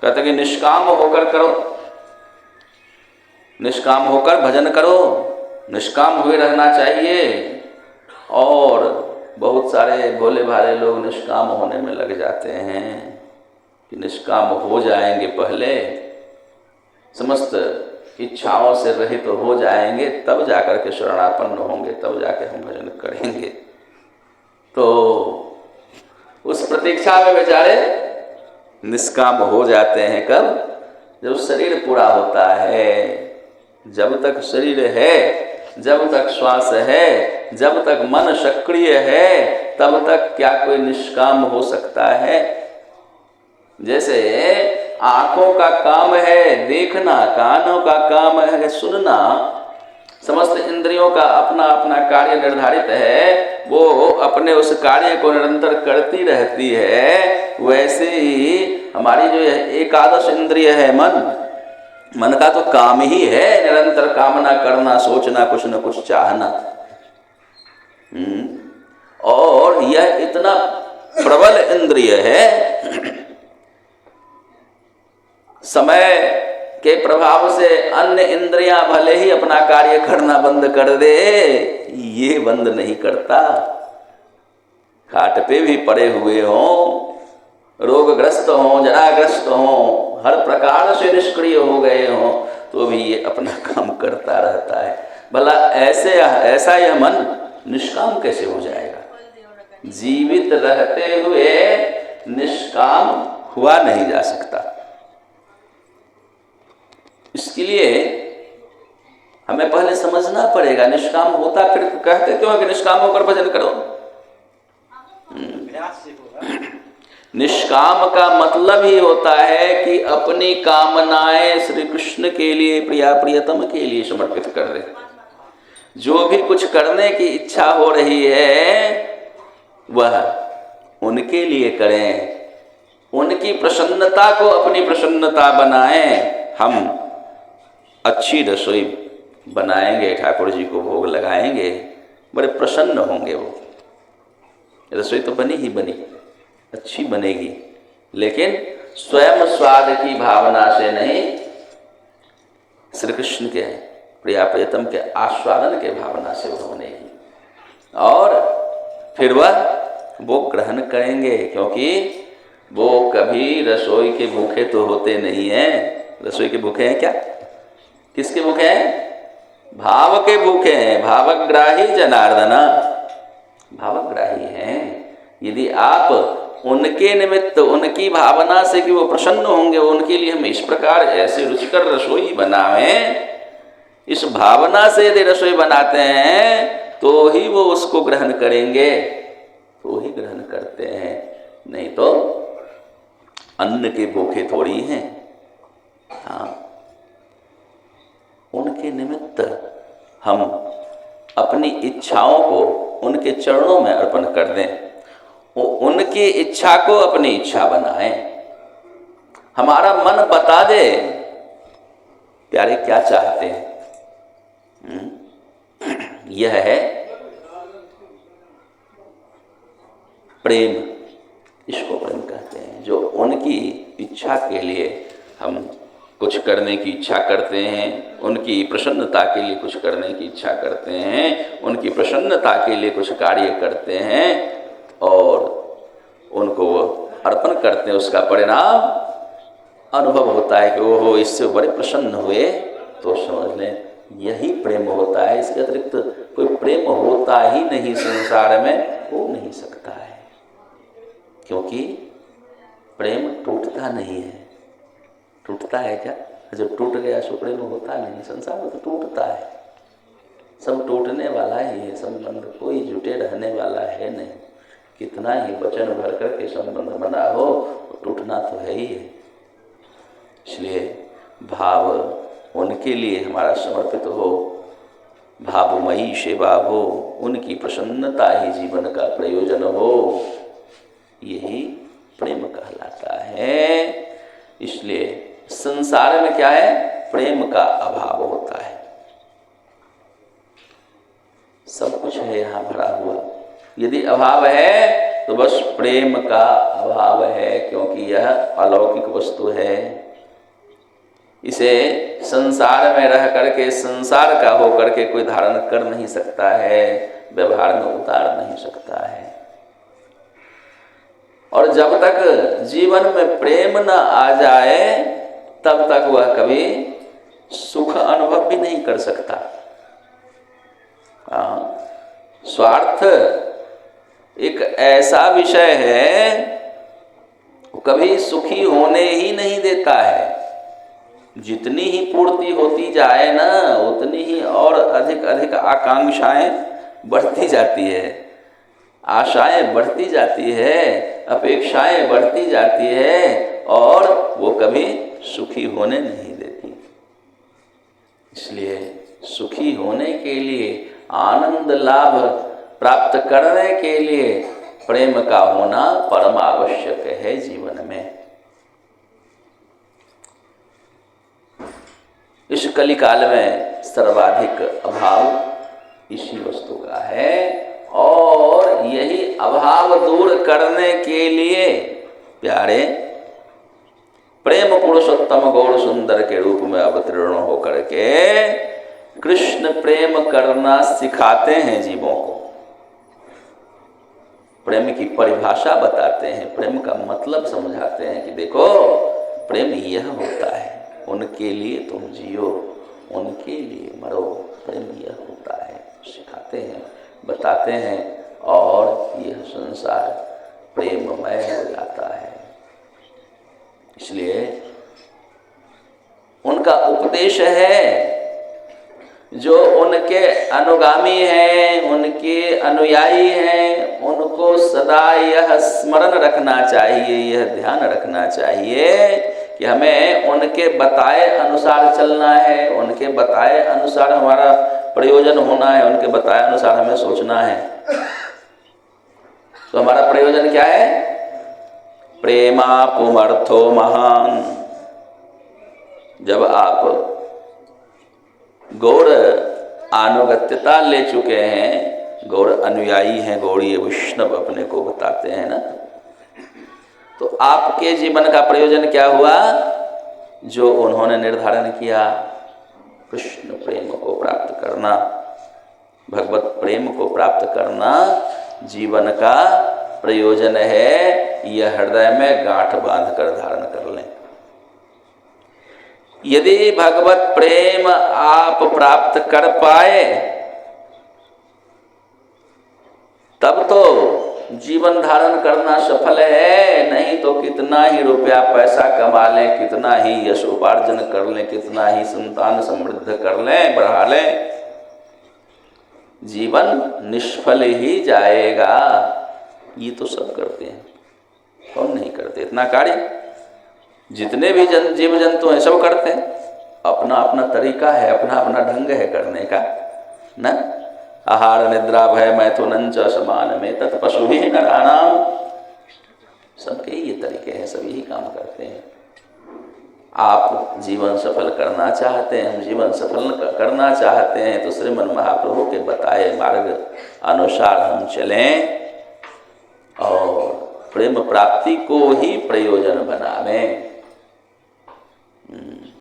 कहते कि निष्काम होकर करो, निष्काम होकर भजन करो, निष्काम हुए रहना चाहिए। और बहुत सारे भोले भाले लोग निष्काम होने में लग जाते हैं कि निष्काम हो जाएंगे, पहले समस्त इच्छाओं से रहित तो हो जाएंगे, तब जाकर के शरणापन्न होंगे, तब जाकर हम भजन करेंगे। तो उस प्रतीक्षा में बेचारे निष्काम हो जाते हैं। कब? जब शरीर पूरा होता है। जब तक शरीर है, जब तक श्वास है, जब तक मन सक्रिय है, तब तक क्या कोई निष्काम हो सकता है? जैसे आँखों का काम है देखना, कानों का काम है सुनना, समस्त इंद्रियों का अपना अपना कार्य निर्धारित है, वो अपने उस कार्य को निरंतर करती रहती है। वैसे ही हमारी जो एकादश इंद्रिय है मन का तो काम ही है निरंतर कामना करना, सोचना, कुछ न कुछ चाहना। और यह इतना प्रबल इंद्रिय है, समय के प्रभाव से अन्य इंद्रियां भले ही अपना कार्य करना बंद कर दे, ये बंद नहीं करता। खाट पे भी पड़े हुए हों, रोगग्रस्त हों, जराग्रस्त हों, हर प्रकार से निष्क्रिय हो गए हों, तो भी ये अपना काम करता रहता है। भला ऐसा यह मन निष्काम कैसे हो जाएगा? जीवित रहते हुए निष्काम हुआ नहीं जा सकता। इसके लिए हमें पहले समझना पड़ेगा निष्काम होता, फिर कहते क्यों कि निष्काम होकर भजन करो। निष्काम का मतलब ही होता है कि अपनी कामनाएं श्री कृष्ण के लिए, प्रिया प्रियतम के लिए समर्पित कर दे। जो भी कुछ करने की इच्छा हो रही है वह उनके लिए करें, उनकी प्रसन्नता को अपनी प्रसन्नता बनाएं। हम अच्छी रसोई बनाएंगे, ठाकुर जी को भोग लगाएंगे, बड़े प्रसन्न होंगे। वो रसोई तो बनी ही बनी, अच्छी बनेगी, लेकिन स्वयं स्वाद की भावना से नहीं, श्री कृष्ण के प्रिया प्रियतम के आस्वादन के भावना से वो बनेगी। और फिर वो ग्रहण करेंगे, क्योंकि वो कभी रसोई के भूखे तो होते नहीं हैं। रसोई के भूखे हैं क्या? किसके भूखे हैं? भाव के भूखे हैं। भावग्राही जनार्दन, भावग्राही हैं। यदि आप उनके निमित्त, उनकी भावना से कि वो प्रसन्न होंगे, उनके लिए हम इस प्रकार ऐसे रुचिकर रसोई बनावें, इस भावना से यदि रसोई बनाते हैं तो ही वो उसको ग्रहण करेंगे, तो ही ग्रहण करते हैं। नहीं तो अन्न के भूखे थोड़ी हैं। हाँ, उनके निमित्त हम अपनी इच्छाओं को उनके चरणों में अर्पण कर दें, वो उनकी इच्छा को अपनी इच्छा बनाएं। हमारा मन बता दे प्यारे क्या चाहते हैं। यह है प्रेम, इसको प्रेम कहते हैं। जो उनकी इच्छा के लिए हम कुछ करने की इच्छा करते हैं, उनकी प्रसन्नता के लिए कुछ करने की इच्छा करते हैं, उनकी प्रसन्नता के लिए कुछ कार्य करते हैं और उनको अर्पण करते हैं, उसका परिणाम अनुभव होता है कि ओहो इससे बड़े प्रसन्न हुए, तो समझ लें यही प्रेम होता है। इसके अतिरिक्त कोई प्रेम होता ही नहीं संसार में, हो नहीं सकता है, क्योंकि प्रेम टूटता नहीं है। टूटता है क्या? जब टूट गया सो प्रेम होता नहीं। संसार में तो टूटता है, सब टूटने वाला ही है संबंध, कोई जुटे रहने वाला है नहीं। कितना ही वचन भर कर के संबंध बना हो, टूटना तो है ही है। इसलिए भाव उनके लिए हमारा समर्पित हो, भावमयी सेवा हो, उनकी प्रसन्नता ही जीवन का प्रयोजन हो, यही प्रेम कहलाता है। इसलिए संसार में क्या है? प्रेम का अभाव होता है। सब कुछ है यहाँ भरा हुआ, यदि अभाव है तो बस प्रेम का अभाव है, क्योंकि यह अलौकिक वस्तु है। इसे संसार में रह करके, संसार का हो करके कोई धारण कर नहीं सकता है, व्यवहार में उतार नहीं सकता है। और जब तक जीवन में प्रेम न आ जाए तब तक वह कभी सुख अनुभव भी नहीं कर सकता। स्वार्थ एक ऐसा विषय है, कभी सुखी होने ही नहीं देता है। जितनी ही पूर्ति होती जाए ना, उतनी ही और अधिक अधिक आकांक्षाएं बढ़ती जाती है, आशाएं बढ़ती जाती है, अपेक्षाएं बढ़ती जाती है, और वो कभी सुखी होने नहीं देती। इसलिए सुखी होने के लिए, आनंद लाभ प्राप्त करने के लिए प्रेम का होना परम आवश्यक है जीवन में। इस कलिकाल में सर्वाधिक अभाव इसी वस्तु का है, और यही अभाव दूर करने के लिए प्यारे प्रेम पुरुषोत्तम गौर सुंदर के रूप में अवतीर्ण होकर के कृष्ण प्रेम करना सिखाते हैं जीवों को। प्रेम की परिभाषा बताते हैं, प्रेम का मतलब समझाते हैं कि देखो प्रेम यह होता है, उनके लिए तुम जियो, उनके लिए मरो, प्रेम यह होता है, सिखाते हैं, बताते हैं, और यह संसार प्रेममय हो जाता है। इसलिए उनका उपदेश है, जो उनके अनुगामी हैं, उनके अनुयायी हैं, उनको सदा यह स्मरण रखना चाहिए, यह ध्यान रखना चाहिए कि हमें उनके बताए अनुसार चलना है, उनके बताए अनुसार हमारा प्रयोजन होना है, उनके बताए अनुसार हमें सोचना है। तो हमारा प्रयोजन क्या है? प्रेमा पुमर्थो महान। जब आप गौर अनुगत्यता ले चुके हैं, गौर अनुयायी हैं, गौड़ीय वैष्णव अपने को बताते हैं ना, तो आपके जीवन का प्रयोजन क्या हुआ? जो उन्होंने निर्धारण किया, कृष्ण प्रेम को प्राप्त करना, भगवत प्रेम को प्राप्त करना जीवन का प्रयोजन है। यह हृदय में गांठ बांध कर धारण कर लें। यदि भगवत प्रेम आप प्राप्त कर पाए तब तो जीवन धारण करना सफल है, नहीं तो कितना ही रुपया पैसा कमा लें, कितना ही यश उपार्जन कर लें, कितना ही संतान समृद्ध कर लें, बढ़ा लें, जीवन निष्फल ही जाएगा। ये तो सब करते हैं, कौन नहीं करते? इतना कार्य जितने भी जीव जंतु हैं सब करते हैं। अपना अपना तरीका है, अपना अपना ढंग है करने का ना। आहार निद्रा भय मैथुनं च समान में तत्पशु ही नराणाम। सबके ये तरीके हैं, सभी ही काम करते हैं। आप जीवन सफल करना चाहते हैं, हम जीवन सफल करना चाहते हैं, तो श्रीमन महाप्रभु के बताए मार्ग अनुसार हम चलें और प्रेम प्राप्ति को ही प्रयोजन बनावें।